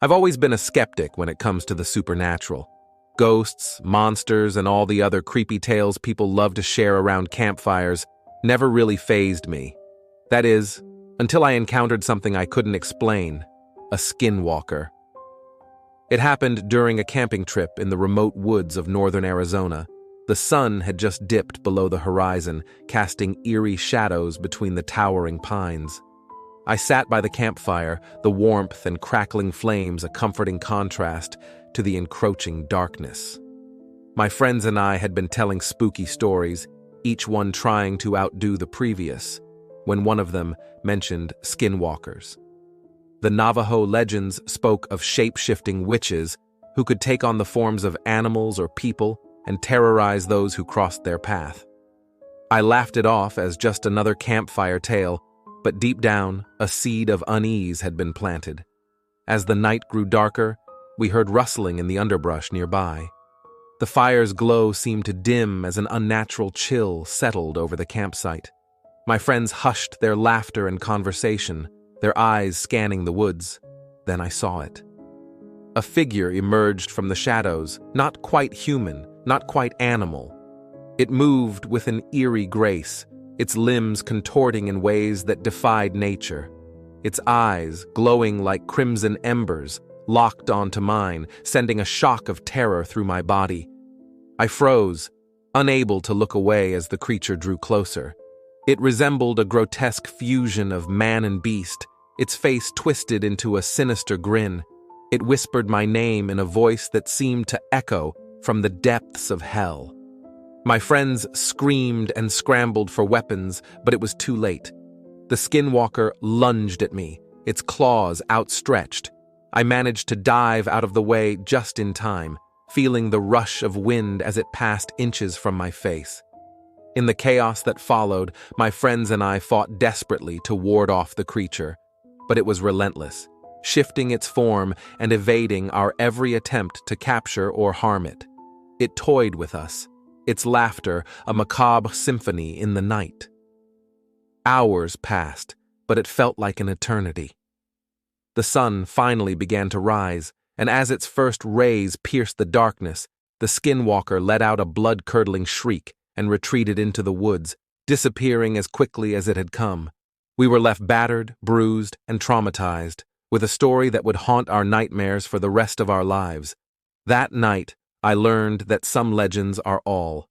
I've always been a skeptic when it comes to the supernatural. Ghosts, monsters, and all the other creepy tales people love to share around campfires never really fazed me. That is, until I encountered something I couldn't explain, a skinwalker. It happened during a camping trip in the remote woods of northern Arizona. The sun had just dipped below the horizon, casting eerie shadows between the towering pines. I sat by the campfire, the warmth and crackling flames a comforting contrast to the encroaching darkness. My friends and I had been telling spooky stories, each one trying to outdo the previous, when one of them mentioned skinwalkers. The Navajo legends spoke of shape-shifting witches who could take on the forms of animals or people and terrorize those who crossed their path. I laughed it off as just another campfire tale, but deep down, a seed of unease had been planted. As the night grew darker, we heard rustling in the underbrush nearby. The fire's glow seemed to dim as an unnatural chill settled over the campsite. My friends hushed their laughter and conversation, their eyes scanning the woods. Then I saw it. A figure emerged from the shadows, not quite human, not quite animal. It moved with an eerie grace, its limbs contorting in ways that defied nature. Its eyes, glowing like crimson embers, locked onto mine, sending a shock of terror through my body. I froze, unable to look away as the creature drew closer. It resembled a grotesque fusion of man and beast, its face twisted into a sinister grin. It whispered my name in a voice that seemed to echo from the depths of hell. My friends screamed and scrambled for weapons, but it was too late. The skinwalker lunged at me, its claws outstretched. I managed to dive out of the way just in time, feeling the rush of wind as it passed inches from my face. In the chaos that followed, my friends and I fought desperately to ward off the creature, but it was relentless, shifting its form and evading our every attempt to capture or harm it. It toyed with us, its laughter a macabre symphony in the night. Hours passed, but it felt like an eternity. The sun finally began to rise, and as its first rays pierced the darkness, the skinwalker let out a blood-curdling shriek and retreated into the woods, disappearing as quickly as it had come. We were left battered, bruised, and traumatized, with a story that would haunt our nightmares for the rest of our lives. That night, I learned that some legends are all